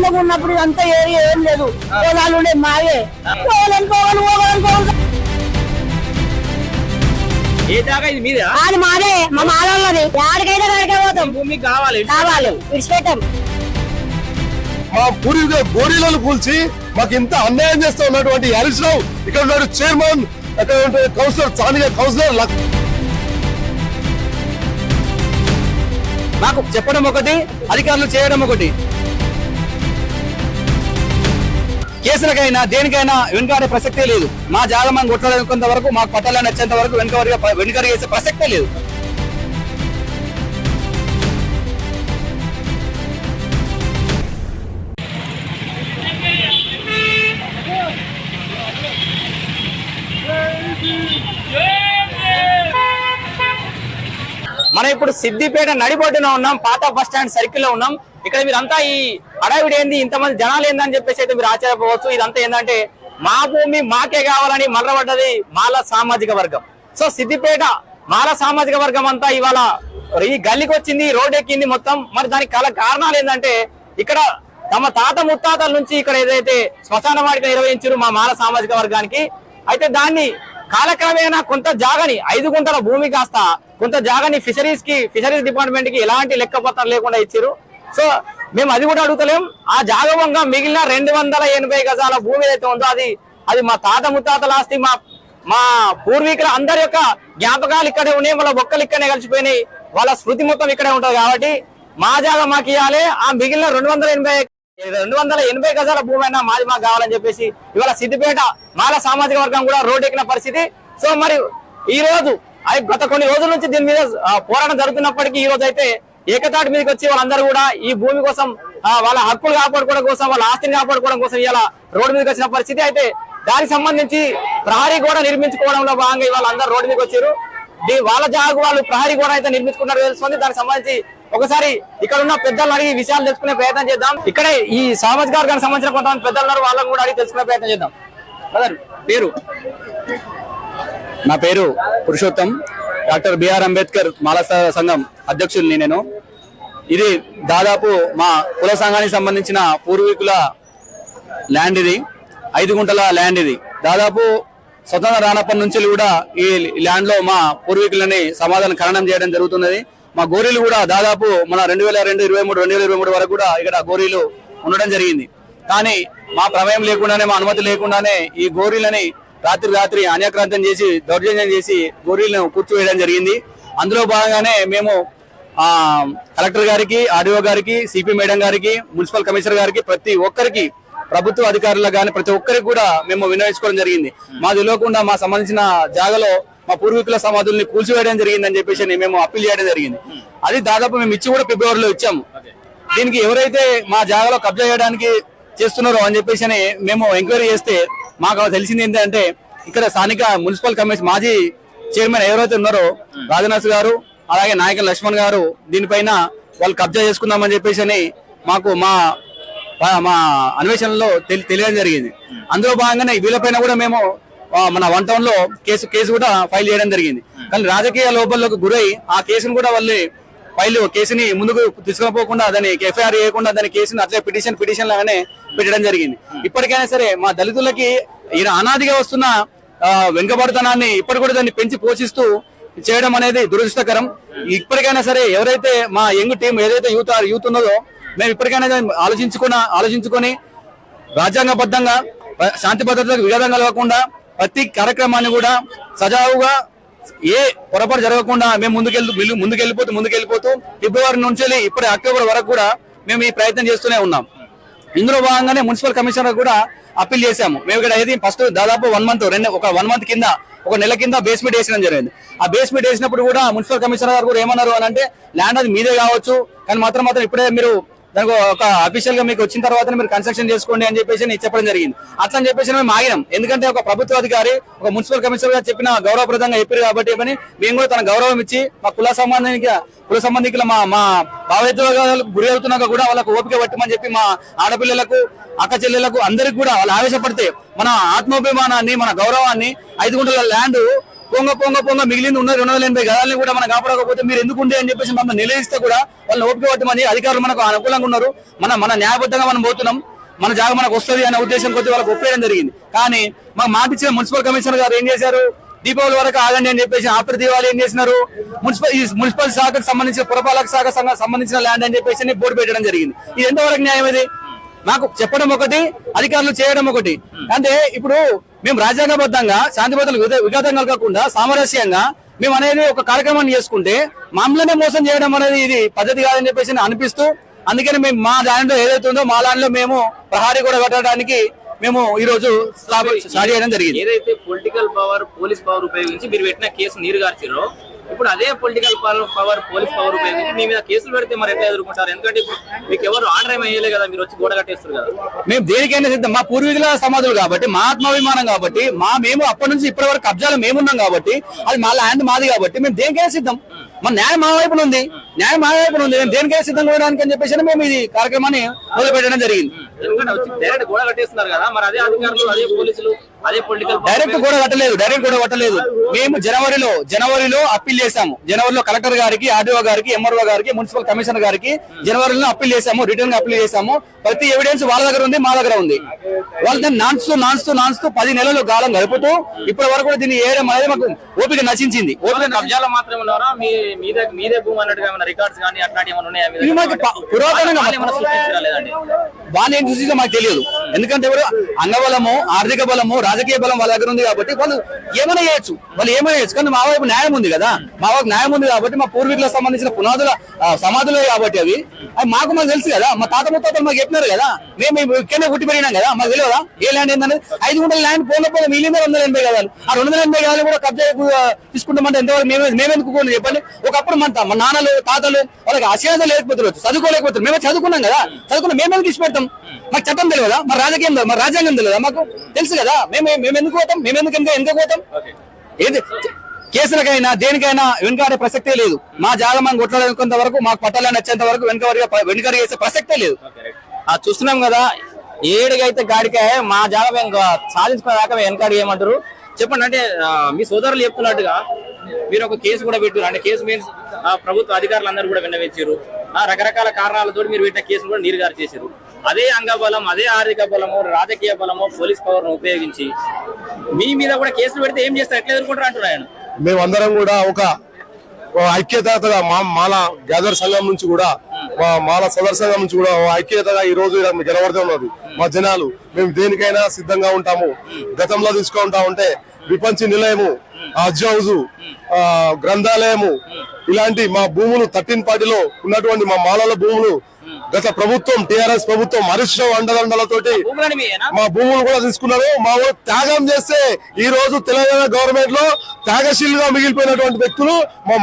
చిన్నగా ఉన్నప్పుడు అంతా ఏరియా ఏం లేదు, పొలాలు ఉండే మావే. అది మాదే, మా మాలోళ్ళది. ఆడికైతే కాడికే పోతాం, భూమి కావాలి విడిచిపెట్టాం. మా పూర్వీకుల గోరీలను కూల్చి మాకు ఇంత అన్యాయం చేస్తూ ఉన్నటువంటి హరీష్ రావు, ఇక్కడ ఉన్నాడు చైర్మన్, అక్కడ కౌన్సిలర్ స్థానిక కౌన్సిలర్. మాకు చెప్పడం ఒకటి, అధికారులు చేయడం ఒకటి. కేసులకైనా దేనికైనా వెనుకాడే ప్రసక్తే లేదు. మా జాగా మనం కొట్లాడుకునేంత వరకు, మాకు పట్టాలని వచ్చేంత వరకు వెనుక చేసే ప్రసక్తే లేదు. మనం ఇప్పుడు సిద్దిపేట నడిబొడ్డున ఉన్నాం, పాత బస్ స్టాండ్ సర్కిల్ లో ఉన్నాం. ఇక్కడ మీరంతా ఈ అడవిడి ఏంది, ఇంతమంది జనాలు ఏందని చెప్పేసి అయితే మీరు ఆశ్చర్యపోవచ్చు. ఇదంతా ఏంటంటే మా భూమి మాకే కావాలని మర్రబడ్డది మాల సామాజిక వర్గం. సో సిద్దిపేట మాల సామాజిక వర్గం అంతా ఇవాళ ఈ గల్లీకి వచ్చింది, రోడ్ ఎక్కింది మొత్తం. మరి దానికి కారణాలు ఏంటంటే ఇక్కడ తమ తాత ముత్తాతల నుంచి ఇక్కడ ఏదైతే శ్మశాన వాటిక నిర్వహించారు మా మాల సామాజిక వర్గానికి, అయితే దాన్ని కాలక్రమేణా కొంత జాగని 5 గుంటల భూమి కాస్త కొంత జాగని ఫిషరీస్ డిపార్ట్మెంట్ కి ఎలాంటి లెక్కపత్రం లేకుండా ఇచ్చారు. సో మేము అది కూడా అడుగుతలేం. ఆ జాగవంగా మిగిలిన 280 గజాల భూమి ఏదైతే ఉందో అది మా తాత ముత్తాతల ఆస్తి. మా పూర్వీకుల అందరి యొక్క జ్ఞాపకాలు ఇక్కడే ఉన్నాయి, వాళ్ళ బొక్కలు ఇక్కడనే కలిసిపోయినాయి, వాళ్ళ స్మృతి మొత్తం ఇక్కడే ఉంటది. కాబట్టి మా జాగా మాకు ఇవ్వాలి, ఆ మిగిలిన 280 గజాల భూమి అయినా మాది మాకు కావాలని చెప్పేసి ఇవాళ సిద్దిపేట మాల సామాజిక వర్గం కూడా రోడ్ ఎక్కిన పరిస్థితి. సో మరి ఈ రోజు గత కొన్ని రోజుల నుంచి దీని మీద పోరాటం జరుగుతున్నప్పటికీ ఈ రోజు అయితే ఏకతాటి మీదకి వచ్చి వాళ్ళందరూ కూడా ఈ భూమి కోసం, వాళ్ళ హక్కులు కాపాడుకోవడం కోసం, వాళ్ళ ఆస్తిని కాపాడుకోవడం కోసం ఇలా రోడ్డు మీదకి వచ్చిన పరిస్థితి. అయితే దానికి సంబంధించి ప్రహరీ గోడ నిర్మించుకోవడంలో భాగంగా ఇవాళ అందరూ రోడ్డు మీదకి వచ్చారు. వాళ్ళ జాగు వాళ్ళు ప్రహరీ గోడ అయితే నిర్మించుకున్నారు తెలుస్తుంది. దానికి సంబంధించి ఒకసారి ఇక్కడ ఉన్న పెద్దలను అడిగి విషయాలు తెలుసుకునే ప్రయత్నం చేద్దాం. ఇక్కడే ఈ సామాజిక వర్గానికి సంబంధించిన కొంతమంది పెద్దలు ఉన్నారు, వాళ్ళని కూడా అడిగి తెలుసుకునే ప్రయత్నం చేద్దాం. పేరు? నా పేరు పురుషోత్తం, డాక్టర్ బిఆర్ అంబేద్కర్ మాల సంఘం అధ్యక్షుడిని నేను. ఇది దాదాపు మా కుల సంఘానికి సంబంధించిన పూర్వీకుల ల్యాండ్. ఇది 5 గుంటల ల్యాండ్. ఇది దాదాపు స్వతంత్ర రానప్పటి నుంచి కూడా ఈ ల్యాండ్ లో మా పూర్వీకులని సమాధానం ఖననం చేయడం జరుగుతున్నది. మా గోరీలు కూడా దాదాపు మన 2023 వరకు కూడా ఇక్కడ గోరీలు ఉండడం జరిగింది. కానీ మా ప్రమేయం లేకుండానే, మా అనుమతి లేకుండానే ఈ గోరీలని రాత్రి అన్యాక్రాంతం చేసి, దౌర్జన్యం చేసి గోరీలను కూర్చోవేయడం జరిగింది. అందులో భాగంగానే మేము కలెక్టర్ గారికి, ఆర్డీఓ గారికి, సిపి మేడం గారికి, మున్సిపల్ కమిషనర్ గారికి, ప్రతి ఒక్కరికి, ప్రభుత్వ అధికారులకు కానీ ప్రతి ఒక్కరికి కూడా మేము వినియోగించుకోవడం జరిగింది. మా తెలియకుండా మా సంబంధించిన జాగాలో మా పూర్వీకుల సమాధుల్ని కూల్చివేయడం జరిగిందని చెప్పేసి మేము అప్పీల్ చేయడం జరిగింది. అది దాదాపు మేము ఇచ్చి కూడా ఫిబ్రవరిలో ఇచ్చాము. దీనికి ఎవరైతే మా జాగాలో కబ్జా చేయడానికి చేస్తున్నారో అని చెప్పేసి మేము ఎంక్వైరీ చేస్తే మాకు తెలిసింది ఏంటంటే ఇక్కడ స్థానిక మున్సిపల్ కమిషన్ మాజీ చైర్మన్ ఎవరైతే ఉన్నారో రాజనాథ్ గారు, అలాగే నాయకులు లక్ష్మణ్ గారు దీనిపైన వాళ్ళు కబ్జా చేసుకుందామని చెప్పేసి మాకు మా అన్వేషణలో తెలియడం జరిగింది. అందులో భాగంగానే వీళ్ళపైన కూడా మేము మన 1 టౌన్ లో కేసు కూడా ఫైల్ చేయడం జరిగింది. కానీ రాజకీయ లోపలకు గురై ఆ కేసును కూడా వాళ్ళు కేసుని ముందుకు తీసుకుపోకుండా, దానికి ఎఫ్ఐఆర్ చేయకుండా దాని కేసుని అట్లే పిటిషన్ లాగానే పెట్టడం జరిగింది. ఇప్పటికైనా సరే మా దళితులకి ఈయన అనాదిగా వస్తున్న వెనుకబడుతనాన్ని ఇప్పటి కూడా దాన్ని పెంచి పోషిస్తూ చేయడం అనేది దురదృష్టకరం. ఇప్పటికైనా సరే ఎవరైతే మా యంగ్ టీం ఏదైతే యూత్ ఉన్నదో మేము ఇప్పటికైనా ఆలోచించుకొని రాజ్యాంగబద్ధంగా శాంతి భద్రతలకు విఘాతం కలగకుండా ప్రతి కార్యక్రమాన్ని కూడా సజావుగా ఏ పొరపాటు జరగకుండా మేము ముందుకెళ్ళిపోతూ ఫిబ్రవరి నుంచి ఇప్పటి అక్టోబర్ వరకు కూడా మేము ఈ ప్రయత్నం చేస్తూనే ఉన్నాం. ఇందులో భాగంగానే మున్సిపల్ కమిషనర్ కూడా అప్పీల్ చేశాము. మేము ఇక్కడ ఏది ఫస్ట్ దాదాపు 1 మంత్ కింద, ఒక నెల కింద బేస్మెంట్ వేసడం జరిగింది. ఆ బేస్మెంట్ వేసినప్పుడు కూడా మున్సిపల్ కమిషనర్ గారు కూడా ఏమన్నారు అని అంటే, ల్యాండ్ అది మీదే కావచ్చు, కానీ మాత్రం ఇప్పుడే మీరు దానికి ఒక అఫీషియల్ గా మీకు వచ్చిన తర్వాత మీరు కన్స్ట్రక్షన్ చేసుకోండి అని చెప్పేసి చెప్పడం జరిగింది. అట్లా అని చెప్పేసి మేము ఆగినాం. ఎందుకంటే ఒక ప్రభుత్వ అధికారి, ఒక మున్సిపల్ కమిషనర్ గారు చెప్పిన గౌరవప్రదంగా చెప్పారు కాబట్టి మేము కూడా తన గౌరవం ఇచ్చి మా కుల సంబంధికుల మా భావోద్వేగాలకు గురి అవుతున్నాక కూడా వాళ్ళకు ఓపిక పట్టమని చెప్పి మా ఆడపిల్లలకు, అక్క చెల్లెలకు అందరికి కూడా వాళ్ళు ఆవేశపడితే మన ఆత్మాభిమానాన్ని, మన గౌరవాన్ని 5 గుంటల ల్యాండ్ పొంగ మిగిలింది ఉన్న 280 గదాలని కూడా మనం కాపాడకపోతే మీరు ఎందుకు ఉండే అని చెప్పేసి మమ్మల్ని నిలదీస్తే కూడా వాళ్ళని ఓపిక పట్టమని అధికారులు మనకు అనుకూలంగా ఉన్నారు. మన న్యాయబద్ధంగా మనం పోతున్నాం, మన జాగా మనకు వస్తుంది అనే ఉద్దేశం కొద్ది వాళ్ళకి ఒప్పేయడం జరిగింది. కానీ మాకు మాట ఇచ్చిన మున్సిపల్ కమిషనర్ గారు ఏం చేశారు, దీపావళి వరకు ఆగండి అని చెప్పేసి ఆఫ్టర్ దీపావళి ఏం చేసినారు, మున్సిపల్ శాఖకు సంబంధించిన పురపాలక శాఖ సంబంధించిన ల్యాండ్ అని చెప్పేసి బోర్డు పెట్టడం జరిగింది. ఇది ఎంతవరకు న్యాయం? ఇది మాకు చెప్పడం ఒకటి, అధికారులు చేయడం ఒకటి. అంటే ఇప్పుడు మేము రాజ్యాంగబద్ధంగా శాంతి భద్రతలు విఘాతం కలగకుండా సామరస్యంగా మేము అనేది ఒక కార్యక్రమాన్ని చేసుకుంటే మమ్మల్ని మోసం చేయడం అనేది ఇది పద్ధతి కాదని చెప్పేసి అనిపిస్తూ, అందుకని మేము మా ల్యాండ్ ఏదైతే ఉందో మా ల్యాండ్ లో మేము ప్రహారీ కూడా కట్టడానికి మేము ఈ రోజు స్టార్ట్ చేయడం జరిగింది. ఏదైతే పొలిటికల్ పవర్, పోలీస్ పవర్ ఉపయోగించి మీరు పెట్టిన కేసు నీరుగార్చారో, ఇప్పుడు అదే పొలిటికల్ పవర్, పోలీస్ పవర్ ఉపయోగించి మీ మీద కేసులు పెడితే మరి ఎట్లా ఎదుర్కొంటారు? ఎందుకంటే మీకు ఎవరు ఆర్డర్ ఏమి వేయలే కదా, మీరు వచ్చి గోడ కట్టేస్తారు కదా. మేము దేనికైనా సిద్ధం. మా పూర్వీకుల సమాధులు కాబట్టి, మా ఆత్మాభిమానం కాబట్టి, మేము అప్పటి నుంచి ఇప్పటి వరకు కబ్జాలు మేమున్నాం కాబట్టి, అది మా ల్యాండ్ మాది కాబట్టి మేము దేనికైనా సిద్ధం. మన న్యాయం మా వైపున ఉంది, న్యాయం మా వైపున ఉంది. మేము దేనికైనా సిద్ధం కావడానికి అని చెప్పేసి మేము ఇది కార్యక్రమాన్ని మొదలు పెట్టడం జరిగింది. ఎందుకంటే వచ్చి డైరెక్ట్ గోడ కట్టేస్తున్నారు కదా, మరి అదే అధికారులు, అదే పోలీసులు, అదే పొలిటికల్ డైరెక్ట్ కూడా కట్టలేదు. మేము జనవరిలో అప్పీల్ చేశాము. జనవరిలో కలెక్టర్ గారికి, ఆర్డీఓ గారికి, ఎంఆర్ఓ గారికి, మున్సిపల్ కమిషనర్ గారికి జనవరిలో అప్పీల్ చేశాము, రిటర్న్ గా అప్పీల్ చేశాము. ప్రతి ఎవిడెన్స్ వాళ్ళ దగ్గర ఉంది, మా దగ్గర ఉంది. వాళ్ళు దాన్ని నాన్స్తూ 10 నెలలు కాలం గడుపుతూ ఇప్పటి వరకు కూడా దీన్ని వేయడం అనేది మాకు ఓపిక నశించింది. కబ్జాలో మాత్రమే ఉన్నారా? మీదే భూమి అన్నట్టుగా ఏమైనా రికార్డ్స్ కానీ అట్లాంటి ఏమైనా ఉన్నాయా? పురాతనంగా లేదండి, వాళ్ళు ఏం చూసిందో మాకు తెలియదు. ఎందుకంటే ఎవరు అంగబలము, ఆర్థిక బలము, రాజకీయ బలం వాళ్ళ దగ్గర ఉంది కాబట్టి వాళ్ళు ఏమైనా చేయొచ్చు. కానీ మా వైపు న్యాయం ఉంది కదా, కాబట్టి మా పూర్వీకులకు సంబంధించిన పునాదుల సమాధులే కాబట్టి అవి మాకు తెలుసు కదా. మా తాత ముత్తాతలు మాకు చెప్పినారు కదా, మేము ఇక్కడనే పుట్టి పెరిగినాం కదా, మాకు తెలియదా ఏ ల్యాండ్ ఏంటనేది. 5 గుంటల ల్యాండ్ పోయిన మిగిలిందే 280 గదాలు. ఆ 280 గదాలు కూడా కబ్జా తీసుకుంటామంటే ఎంతవరకు మేమెందుకు చెప్పండి. ఒకప్పుడు మన నాన్నలు, తాతలు వాళ్ళకి ఆశయాలు లేకపోతే చదువుకోలేకపోతారు. మేము చదువుకున్నాం కదా, మేమెందుకు తీసి పెడతాం? మాకు చట్టం తెలియదా? మరి రాజ్యాంగం తెలియదా? మాకు తెలుసు కదా. మేము ఎందుకు పోతాం? ఎందుకు పోతాం? ఏది కేసులకైనా దేనికైనా వెనుకాడే ప్రసక్తే లేదు. మా జాగా మనం కొట్లాడుకునేంత వరకు, మాకు పట్టాలని వచ్చేంత వరకు వెనుకరి చేసే ప్రసక్తే లేదు. చూస్తున్నాం కదా, ఏడికైతే గాడికే మా జాగా మేము సాధించుకునేదాకా వెనకాడి ఏమంటారు చెప్పండి. అంటే మీ సోదరులు చెప్తున్నట్టుగా మీరు ఒక కేసు కూడా పెట్టారు. అంటే కేసు మీన్స్ ప్రభుత్వ అధికారులు అందరూ కూడా విన్నవించారు. రకరకాల కారణాలతో మీరు పెట్టిన కేసులు కూడా నీరుగారు చేశారు. అదే అంగబలం, అదే ఆర్థిక బలము, రాజకీయ బలము, పోలీస్ పవర్ ను ఉపయోగించి మీ మీద కూడా కేసులు పెడితే ఏం చేస్తారు, ఎట్లా ఎదుర్కొంటారు అంటున్నాను. మేమందరం కూడా ఒక ఐక్యతగా మాల గ్యాదర్ సంఘం నుంచి కూడా, మాల సదర్ సంఘం నుంచి కూడా ఐక్యతగా ఈ రోజు జనవర్ధం ఉన్నది. మా జనాలు మేము దేనికైనా సిద్ధంగా ఉంటాము. గతంలో తీసుకుంటా ఉంటే విపంచి నిలయము, హజ్ హౌస్, గ్రంథాలయము, ఇలాంటి మా భూములు 13 పార్టీలో ఉన్నటువంటి మా మాలల భూములు గత ప్రభుత్వం, టిఆర్ఎస్ ప్రభుత్వం హరీష్ రావు అండదండలతోటి మా భూములు కూడా తీసుకున్నారు. మా ఊరు త్యాగం చేస్తే ఈ రోజు తెలంగాణ గవర్నమెంట్ లో త్యాగశీలుగా మిగిలిపోయినటువంటి వ్యక్తులు మా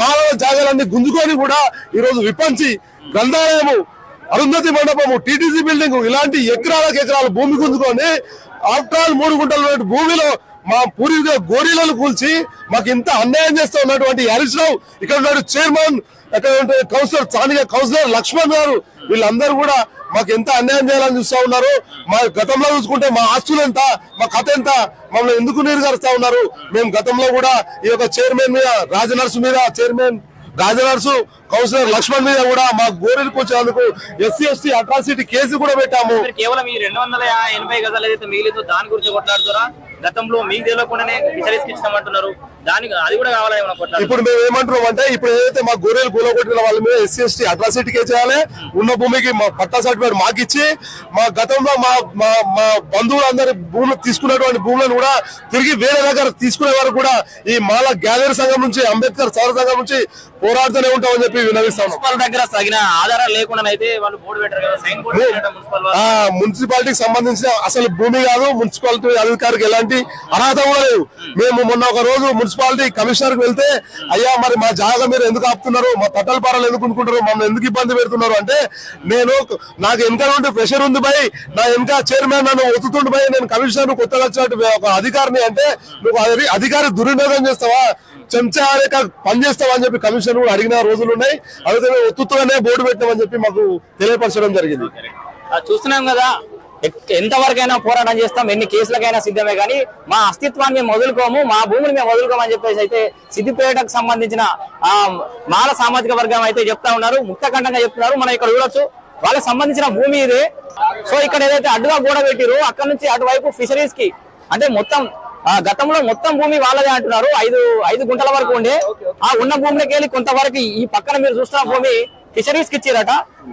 మాలల జాగాలన్నీ గుంజుకొని కూడా ఈ రోజు విపంచి, గ్రంథాలయము, అరుంధతి మండపము, టీటీసీ బిల్డింగ్ ఇలాంటి ఎకరాల భూమి గుంజుకొని ఆఫ్టర్ ఆల్ 3 గుంటల భూమిలో మా పూర్వీకుల గోరీలను కూల్చి మాకు ఇంత అన్యాయం చేస్తూ ఉన్నటువంటి హరీష్ రావు, ఇక్కడ ఉన్నాడు చైర్మన్, అక్కడ కౌన్సిలర్ లక్ష్మణ్ గారు, వీళ్ళందరూ కూడా మాకు ఎంత అన్యాయం చేయాలని చూస్తా ఉన్నారు. మా గతంలో చూసుకుంటే మా ఆస్తులు ఎంత, మా కథ ఎంత, మమ్మల్ని ఎందుకు నీరుగారుస్తా ఉన్నారు. మేము గతంలో కూడా ఈ యొక్క చైర్మన్ మీద, రాజనర్సు కౌన్సిలర్ లక్ష్మణ్ మీద కూడా మా గోరీలు కూర్చేందుకు SC/ST అట్రాసిటీ కేసు కూడా పెట్టాము. కేవలం ఈ 280 గదాలు ఏదైతే మిగిలిందో దాని గురించి కొట్లాడుతారా? గతంలో మీకు తెలియకుండానే ఫిషరీస్ ఇచ్చామంటున్నారు, దానికి అది కూడా కావాలని కొట్లాడు. ఇప్పుడు మేము ఏమంటున్నాం అంటే, ఇప్పుడు ఏదైతే మా గొర్రెలు కూలగొట్టిన వాళ్ళ మీద SC/ST అట్రాసిటీ కేసు చేయాలి. ఉన్న భూమికి మా పట్టా సర్టిఫికేట్ మాకు ఇచ్చి, మా గతంలో మా బంధువులందరి భూములు తీసుకున్నటువంటి భూములను కూడా తిరిగి వేరే దగ్గర తీసుకునే వరకు కూడా ఈ మాల గ్యాలరీ సంఘం నుంచి, అంబేద్కర్ సౌర సంఘం నుంచి పోరాడుతూనే ఉంటామని చెప్పి వినవిస్తాను. మున్సిపల్ దగ్గర తగిన ఆధారాలు లేకుండా అయితే వాళ్ళు బోర్డు పెట్టారు కదా, సైన్ బోర్డు మున్సిపాలిటీకి సంబంధించిన అసలు భూమి కాదు, మున్సిపాలిటీ అధికారికి ఎలాంటి అర్హత కూడా లేదు. మేము మొన్న ఒక రోజు మున్సిపాలిటీ కమిషనర్ కి వెళ్తే, అయ్యా మరి మా జాగా మీరు ఎందుకు ఆపుతున్నారు, మా పట్టల పారాలు ఎందుకు అనుకుంటారు, మమ్మల్ని ఎందుకు ఇబ్బంది పెడుతున్నారు అంటే, నాకు వెనక నుండి ప్రెషర్ ఉంది భయ్, నా వెనక చైర్మన్ నన్ను ఒత్తుతుండు భయ్, నేను కమిషనర్ కొత్తగా వచ్చినట్టు ఒక అధికారిని అంటే, నువ్వు అధికారి దుర్వినియోగం చేస్తావా, చెంచా పనిచేస్తావా అని చెప్పి కమిషనర్ కూడా అడిగిన రోజులు ఉన్నాయి. అయితే మేము ఒత్తుతూనే బోర్డు పెట్టామని చెప్పి మాకు తెలియపరచడం జరిగింది. చూస్తున్నాం కదా, ఎంతవరకైనా పోరాటం చేస్తాం, ఎన్ని కేసులకైనా సిద్ధమే, కానీ మా అస్తిత్వాన్ని మేము వదులుకోము, మా భూమిని మేము వదులుకోమని చెప్పేసి అయితే సిద్దిపేటకు సంబంధించిన మాల సామాజిక వర్గం అయితే చెప్తా ఉన్నారు, ముక్తకంఠంగా చెప్తున్నారు. మనం ఇక్కడ చూడొచ్చు వాళ్ళకి సంబంధించిన భూమి ఇదే. సో ఇక్కడ ఏదైతే అడ్డుగా గోడ పెట్టిరో అక్కడ నుంచి అటువైపు ఫిషరీస్ కి అంటే మొత్తం గతంలో మొత్తం భూమి వాళ్ళదే అంటున్నారు. 5 గుంటల వరకు ఉండే ఆ ఉన్న భూమిలోకి వెళ్ళి కొంతవరకు ఈ పక్కన మీరు చూస్తున్న భూమి ఫిషరీస్ కి ఇచ్చిరట.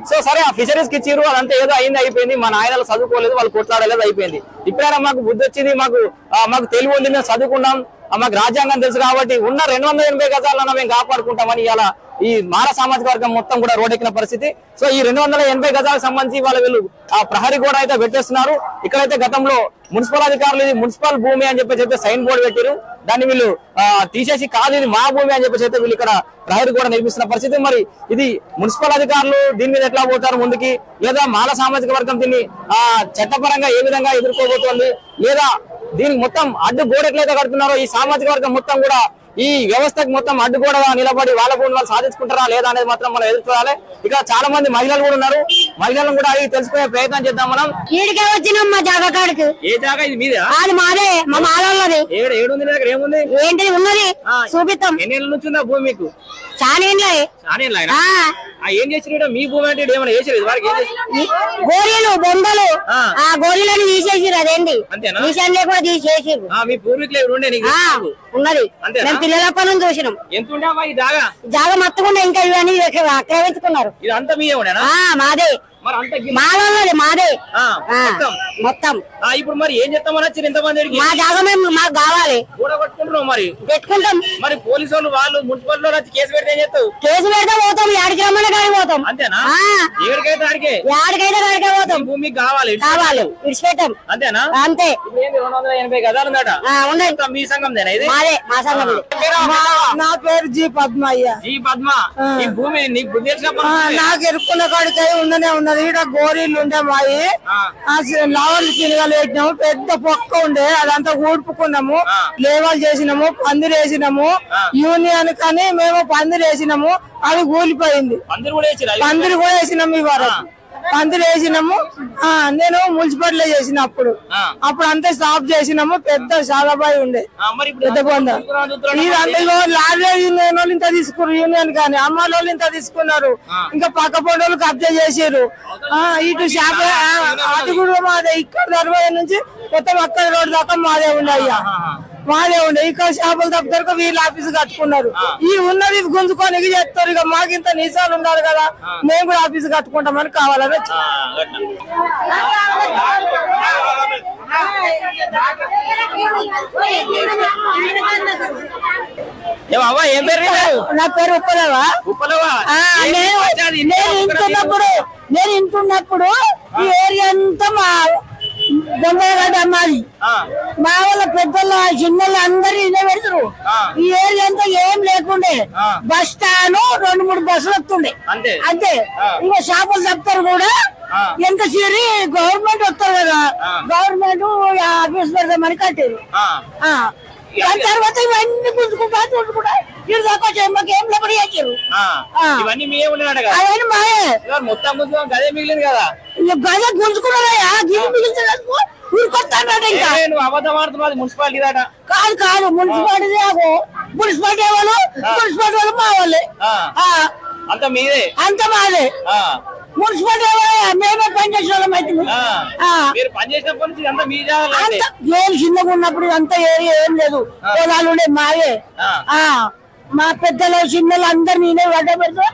సో సరే ఆ ఫిషరీస్ కి ఇచ్చిరు, అదంతా ఏదో అయింది, అయిపోయింది. మా నాయనలు చదువుకోలేదు, వాళ్ళు కొట్లాడలేదు, అయిపోయింది. ఇప్పుడైనా మాకు బుద్ధి వచ్చింది, మాకు తెలివి ఉంది, మేము చదువుకున్నాం, మాకు రాజ్యాంగం తెలుసు కాబట్టి ఉన్న 280 గజాలను మేము కాపాడుకుంటామని ఇలా ఈ మాల సామాజిక వర్గం మొత్తం కూడా రోడ్డెక్కిన పరిస్థితి. సో ఈ 280 గజాలకు సంబంధించి వీళ్ళు ఆ ప్రహరీ గోడ అయితే పెట్టేస్తున్నారు. ఇక్కడైతే గతంలో మున్సిపల్ అధికారులు ఇది మున్సిపల్ భూమి అని చెప్పి సైన్ బోర్డు పెట్టారు, దాన్ని వీళ్ళు తీసేసి కాదు ఇది మా భూమి అని చెప్పి వీళ్ళు ఇక్కడ ప్రహరీ గోడ నిర్మిస్తున్న పరిస్థితి. మరి ఇది మున్సిపల్ అధికారులు దీని మీద ఎట్లా పోతారు ముందుకి, లేదా మాల సామాజిక వర్గం దీన్ని చట్టపరంగా ఏ విధంగా ఎదుర్కోబోతోంది, లేదా దీనికి మొత్తం అడ్డు గోడ ఎట్లయితే కడుతున్నారో ఈ సామాజిక వర్గం మొత్తం కూడా ఈ వ్యవస్థకు మొత్తం అడ్డుగోడగా నిలబడి వాళ్ళ భూమి వాళ్ళు సాధించుకుంటారా లేదా అనేది మాత్రం మనం ఎదురు చూడాలి. ఇక్కడ చాలా మంది మహిళలు కూడా ఉన్నారు, మహిళలను కూడా అడిగి తెలుసుకునే ప్రయత్నం చేద్దాం మనం. ఈడికే వచ్చినాం మా జాగా కాడికి. ఏ జాగా ఇది మీదే? అది మాదే, మా మాలది. ఏడుంది దగ్గర ఏముంది? ఏంటిది ఉన్నది చూపిస్తాం. ఎన్ని ఏళ్ళ నుంచి ఉందా భూమి మీకు? చాలా ఏం చేసి మీ భూమి అంటే ఏమైనా చేసేది గోళీలు బొందలు ఆ గోళీలను తీసేసిరు, అదేంటి అంతేనా? మిషన్లే కూడా తీసేసిరు. మీ పూర్వీకులు ఎవరు ఉండే? ఉన్నది, మేము పిల్లలప్పటి నుంచి చూసినాం. ఎంత ఉండే ఈ జాగా? జాగా మత్తుకుండా ఇంకా ఇవన్నీ ఆక్రమించుకున్నారు. ఇదంతా మీదే ఉండేనా? మాదే, మాదే మాదే మొత్తం. ఇప్పుడు మరి ఏం చేస్తామని వచ్చారు ఇంతమంది? మా జాగా మేము మాకు కావాలి, కూడా పట్టుకుంటున్నాం, మరి పెట్టుకుంటాం. మరి పోలీసు వాళ్ళు మున్సిపల్ లో కేసు పెడితే ఏం చేస్తావు? కేసు పెడితే పోతాం, యాడికి రమ్మని కాడికి పోతాం. అంతేనా? ఏడికైతే ఆడికే పోతాం. భూమి కావాలి విడిచిపెట్టాం, అంతేనా? అంతే. 280 గజాలు ఉందట. మీ సంఘం మాదే, మా సంఘం. నా పేరు జీ పద్మయ్య. జీ పద్మ, ఈ భూమి నీకు బుద్ధి తెలిసినప్పుడు నాకు ఎరుక్కున్న కాడికి ఉండనే ఉన్నది. ఇక్కడ గోరీలు ఉండే మాయి లవలు తినగలు పెట్టినాము, పెద్ద పొక్క ఉండే అదంతా ఊడ్పుకున్నాము, లేవల్ చేసినాము, పందిరి వేసినాము. యూనియన్ కానీ మేము పందిరి వేసినాము, అది కూలిపోయింది. పందిరి కూడా వేసినాము, ఇవాళ పందిరి వేసినాము. నేను మున్సిపాలిటీ చేసిన అప్పుడు అంతా స్టాప్ చేసినాము. పెద్ద శాలాబాయి ఉండే పెద్ద పొంద. ఇదంతా లారీ యూనియన్ వాళ్ళు ఇంత తీసుకున్నారు, యూనియన్ కానీ అమ్మాయిల వాళ్ళు ఇంత తీసుకున్నారు. ఇంకా పక్క పొండోళ్ళు కబ్జా చేసారు. ఇటు షాప్ అది కూడా మాదే. ఇక్కడ దర్వాజా నుంచి మొత్తం అక్కడ రోడ్డు దాకా మాదే ఉండే, అయ్యా మాదే ఉండే. ఇక్కడ షాపులు తప్పుతారు, వీళ్ళు ఆఫీసు కట్టుకున్నారు. ఈ ఉన్నది గుంజుకొని చేస్తారు. ఇక మాకు ఇంత నిసాలు ఉండాలి కదా, మేము కూడా ఆఫీసు కట్టుకుంటామని కావాలని ఏం పేరు? నా పేరు ఉప్పలవా. నేను ఇంటున్నప్పుడు ఈ ఏరియా అంతా మా దొంగగడ్డ మాది. మా వాళ్ళ పెద్దలు చిన్నలు అందరూ ఇదే పెడతారు. ఈ ఏరియా అంతా ఏం లేకుండే, బస్ స్టాండ్ 2-3 బస్సులు వస్తుండే అంతే. ఇంకా షాపులు తప్పుతారు కూడా. ఎంత సీరి గవర్నమెంట్ వస్తారు కదా, గవర్నమెంట్ ఆఫీస్ పెడతామని కట్టారు. దాని తర్వాత ఇవన్నీ గుంజుకుంటా చూసుకుంటా ఇటు దాకా మాకు ఏం లేకుండా చేశారు. అవన్నీ మాయే. మొత్తం గదే మిగిలింది కదా, గదే గుంజుకున్నారా? గిరి మిగిలితే ఊరుకొస్తాడు. ఇంకా అబద్ధం ఆడుతున్నది మున్సిపాలిటీ దాట కాదు మున్సిపాలిటీ మున్సిపాలిటీ వాళ్ళు మా వాళ్ళే. అంత మీదే? అంత మాదే. మున్సిపాలిటీ మేమే పనిచేసిన వాళ్ళం అయితే. పనిచేసినప్పటి నుంచి అంతా మీ ఏం చిన్నగా ఉన్నప్పుడు అంతా ఏరియా ఏం లేదు, పొలాలు ఉండే మావే. మా పెద్దలు చిన్నలు అందరు నేనే వడ్డ పెడతా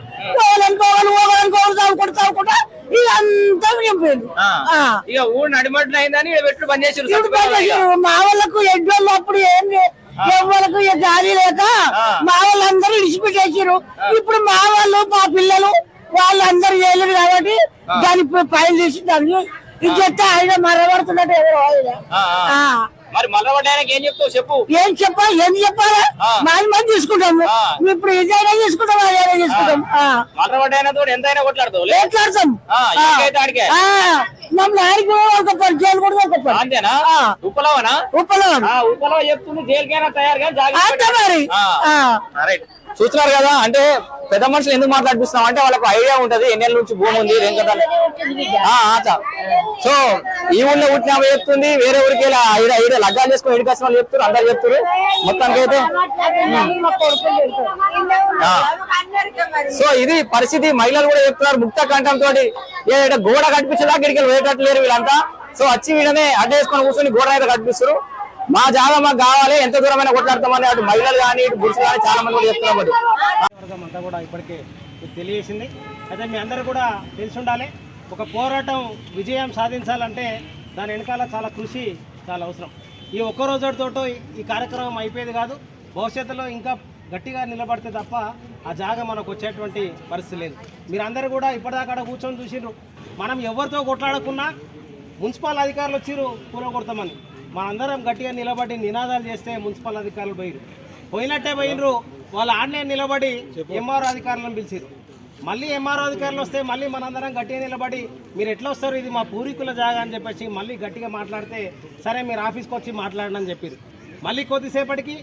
ఓగలనుకోవాలి తాగుకుంటా ఇదంతా నింపేది. ఇక ఊరు నడిమట్లు అయిందని పెట్టుడు పని చేసారు. మా వాళ్ళకు ఎడ్డోళ్ళు అప్పుడు ఏం ఎవరికి గాలి లేక మా వాళ్ళందరూ ఇడిచిపెట్టేసారు. ఇప్పుడు మా వాళ్ళు మా పిల్లలు వాళ్ళందరూ చేయలేరు కాబట్టి దాని పైన తీసి దాన్ని ఇది చెప్తే ఆయన మరబడుతున్నట్టు ఎవరు. మరి మల్లబడ్డానికి ఏం చెప్తావు చెప్పు? ఏం చెప్పాలా? మంది తీసుకుంటాము. ఇప్పుడు ఇదైనా తీసుకుంటాం, అదైనా తీసుకుంటాం. మల్లబడ్డాతో ఎంతైనా కొట్లాడతాం. మమ్మల్ని ఆడికి ఒక జైలు కూడా ఒక అంతేనా? ఉప్పలవనా? ఉప్పలవ చెప్తుంది జైలుకైనా తయారు కానీ అంతే మరి. చూస్తున్నారు కదా, అంటే పెద్ద మనుషులు ఎందుకు మాట్లాడిపిస్తున్నాం అంటే వాళ్ళకు ఐడియా ఉంటది ఎన్నేళ్ళ నుంచి భూమి ఉంది ఏం కదా. సో ఈ ఊళ్ళో పుట్టిన చెప్తుంది, వేరే ఊరికి లగ్గాలు చేసుకుని ఎడికి వచ్చిన వాళ్ళు చెప్తారు, అందరు చెప్తారు. మొత్తానికి అయితే సో ఇది పరిస్థితి. మహిళలు కూడా చెప్తున్నారు ముక్త కంఠంతో గోడ కట్టించేదాకా గిడికి వేయట్లేరు వీళ్ళంతా. సో వచ్చి వీళ్ళనే అడ్డేసుకొని కూర్చొని గోడ అయితే కట్టిస్తారు. మా జాగా మాకు కావాలి, ఎంత దూరమైన కొట్లాడతామని అటు మహిళలు కానీ ఇటు పురుషులు కానీ చాలా మంది కూడా చెప్తున్నారు. అంతా కూడా ఇప్పటికే తెలియజేసింది. అయితే మీ అందరూ కూడా తెలిసి ఉండాలి, ఒక పోరాటం విజయం సాధించాలంటే దాని వెనకాల చాలా కృషి చాలా అవసరం. ఈ ఒక్క రోజుతో ఈ కార్యక్రమం అయిపోయేది కాదు. భవిష్యత్తులో ఇంకా గట్టిగా నిలబడితే తప్ప ఆ జాగా మనకు వచ్చేటువంటి పరిస్థితి లేదు. మీరందరూ కూడా ఇప్పటిదాకా కూర్చొని చూసిండ్రు. మనం ఎవరితో కొట్లాడకున్నా మున్సిపల్ అధికారులు వచ్చిర్రు కూలగొడతామని, మనందరం గట్టిగా నిలబడి నినాదాలు చేస్తే మున్సిపల్ అధికారులు పోయినట్టే పోయినరు. వాళ్ళు ఆడనే నిలబడి ఎంఆర్ఓ అధికారులను పిలిచిరు. మళ్ళీ ఎంఆర్ఓ అధికారులు వస్తే మళ్ళీ మనందరం గట్టిగా నిలబడి మీరు ఎట్లా వస్తారు, ఇది మా పూర్వీకుల జాగా అని చెప్పేసి మళ్ళీ గట్టిగా మాట్లాడితే సరే మీరు ఆఫీస్కి వచ్చి మాట్లాడండి అని చెప్పారు. మళ్ళీ కొద్దిసేపటికి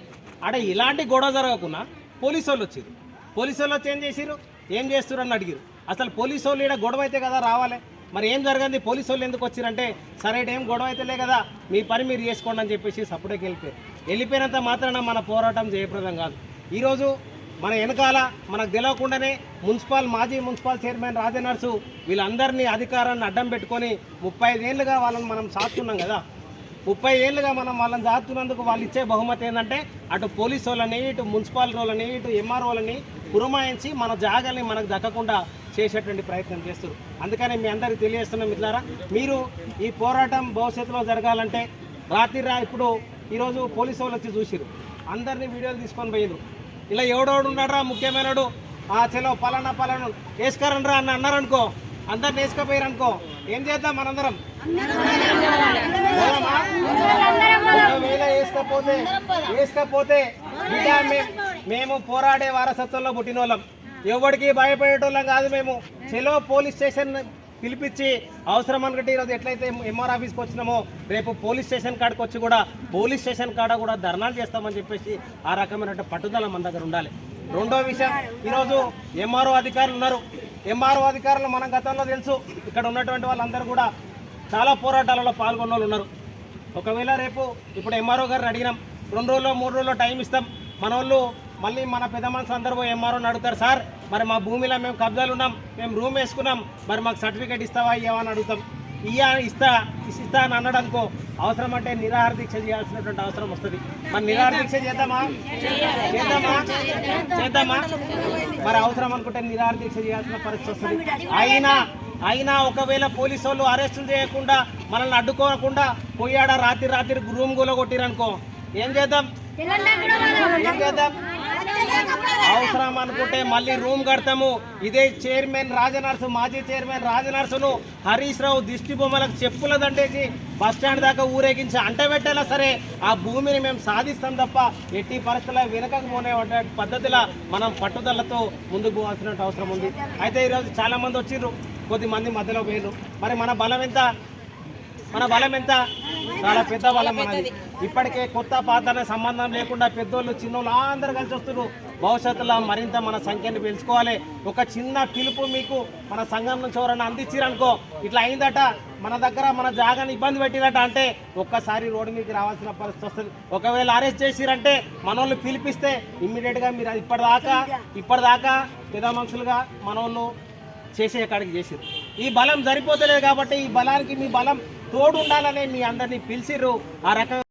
ఆడ ఇలాంటి గొడవ జరగకుండా పోలీసు వాళ్ళు వచ్చారు. పోలీసు వాళ్ళు వచ్చి ఏం చేసిరు, ఏం చేస్తారు అని అడిగారు. అసలు పోలీసు వాళ్ళు ఇక్కడ గొడవ అయితే కదా రావాలి, మరి ఏం జరగంది, పోలీసు వాళ్ళు ఎందుకు వచ్చిరంటే సరే ఏం గొడవ అయితేలే కదా మీ పని మీరు చేసుకోండి అని చెప్పేసి సపోర్ట్కి వెళ్ళిపోయినంత మాత్రాన మన పోరాటం జయప్రదం కాదు. ఈరోజు మన వెనకాల మనకు తెలియకుండానే మాజీ మున్సిపల్ చైర్మన్ రాజనర్సు వీళ్ళందరినీ అధికారాన్ని అడ్డం పెట్టుకొని 35 ఏళ్ళుగా వాళ్ళని మనం సాగుతున్నాం కదా. 30 ఏళ్ళుగా మనం వాళ్ళని సాగుతున్నందుకు వాళ్ళు ఇచ్చే బహుమతి ఏంటంటే అటు పోలీసు వాళ్ళని, ఇటు మున్సిపల్ వాళ్ళని, ఇటు ఎంఆర్ఓలని పురమాయించి మన జాగాల్ని మనకు దక్కకుండా చేసేటువంటి ప్రయత్నం చేస్తారు. అందుకని మీ అందరికీ తెలియజేస్తున్నాం మిత్రులారా, మీరు ఈ పోరాటం భవిష్యత్తులో జరగాలంటే ఇప్పుడు ఈరోజు పోలీసు వాళ్ళు వచ్చి చూసిరు, అందరినీ వీడియోలు తీసుకొని పోయిరు. ఇలా ఎవడోడు ఉన్నాడు రా ముఖ్యమైనడు, చలో పలానా వేసుకరండి రా అని అన్నారనుకో, అందరిని వేసుకపోయారు అనుకో, ఏం చేద్దాం మనందరం? ఒకవేళ వేసుకపోతే మేము పోరాడే వారసత్వంలో పుట్టిన వాళ్ళం, ఎవరికి భయపడేటోళ్ళం కాదు. మేము చెలో పోలీస్ స్టేషన్ పిలిపించి అవసరం అనుకుంటే ఈరోజు ఎట్లయితే ఎంఆర్ ఆఫీస్కి వచ్చినామో రేపు పోలీస్ స్టేషన్ కాడికి వచ్చి కూడా పోలీస్ స్టేషన్ కాడ కూడా ధర్నాలు చేస్తామని చెప్పేసి ఆ రకమైన పట్టుదల మన దగ్గర ఉండాలి. రెండో విషయం, ఈరోజు ఎంఆర్ఓ అధికారులు ఉన్నారు. ఎంఆర్ఓ అధికారులు మన గతంలో తెలుసు, ఇక్కడ ఉన్నటువంటి వాళ్ళందరూ కూడా చాలా పోరాటాలలో పాల్గొన్న వాళ్ళు ఉన్నారు. ఒకవేళ రేపు ఇప్పుడు ఎంఆర్ఓ గారిని అడిగినాం, 2 రోజుల్లో 3 రోజుల్లో టైం ఇస్తాం, మన వాళ్ళు మళ్ళీ మన పెద్ద మనుషులు అందరూ పోయి ఎంఆర్ఓని అడుగుతారు, సార్ మరి మా భూమిలో మేము కబ్జాలు ఉన్నాం, మేము రూమ్ వేసుకున్నాం, మరి మాకు సర్టిఫికేట్ ఇస్తావా ఇవ్వని అడుగుతాం. ఇస్తా అని అన్నాడు అనుకో, అవసరం అంటే నిరాహార దీక్ష చేయాల్సినటువంటి అవసరం వస్తుంది. మరి నిరాహార దీక్ష చేద్దామా? మరి అవసరం అనుకుంటే నిరాహార దీక్ష చేయాల్సిన పరిస్థితి వస్తుంది. అయినా ఒకవేళ పోలీసు వాళ్ళు అరెస్టులు చేయకుండా మనల్ని అడ్డుకోకుండా పోయాడ రాత్రి రూమ్ గులో కొట్టిరనుకో, ఏం చేద్దాం? అవసరం అనుకుంటే మళ్ళీ రూమ్ కడతాము. ఇదే మాజీ చైర్మన్ రాజనర్సును హరీష్ రావు దిష్టి బొమ్మలకు చెప్పుల దండేసి బస్టాండ్ దాకా ఊరేగించి అంటబెట్టేలా సరే ఆ భూమిని మేము సాధిస్తాం తప్ప ఎట్టి పరిస్థితుల్లో వెనకకు పోనే పద్ధతిలో మనం పట్టుదలతో ముందుకు పోవాల్సిన అవసరం ఉంది. అయితే ఈరోజు చాలా మంది వచ్చిర్రు, కొద్దిమంది మధ్యలో పోయిర్రు. మరి మన బలం ఎంత? చాలా పెద్ద బలం మనది. ఇప్పటికే కొత్త పాత అనే సంబంధం లేకుండా పెద్దోళ్ళు చిన్నోళ్ళు అందరూ కలిసి వస్తున్నారు. భవిష్యత్తులో మరింత మన సంఖ్యను పెంచుకోవాలి. ఒక చిన్న పిలుపు మీకు మన సంఘం నుంచి ఎవరైనా అందించారనుకో, ఇట్లా అయిందట మన దగ్గర మన జాగాని ఇబ్బంది పెట్టినట్ట అంటే ఒక్కసారి రోడ్డు మీదకి రావాల్సిన పరిస్థితి వస్తుంది. ఒకవేళ అరెస్ట్ చేసిరంటే మనోళ్ళు పిలిపిస్తే ఇమ్మీడియట్గా మీరు ఇప్పటిదాకా పెద్ద మనుషులుగా మనోళ్ళు చేసే కాడికి చేసిరు. ఈ బలం సరిపోతలేదు కాబట్టి ఈ బలానికి మీ బలం తోడు ఉండాలని మీ అందరినీ పిలిచిర్రు. ఆ రకంగా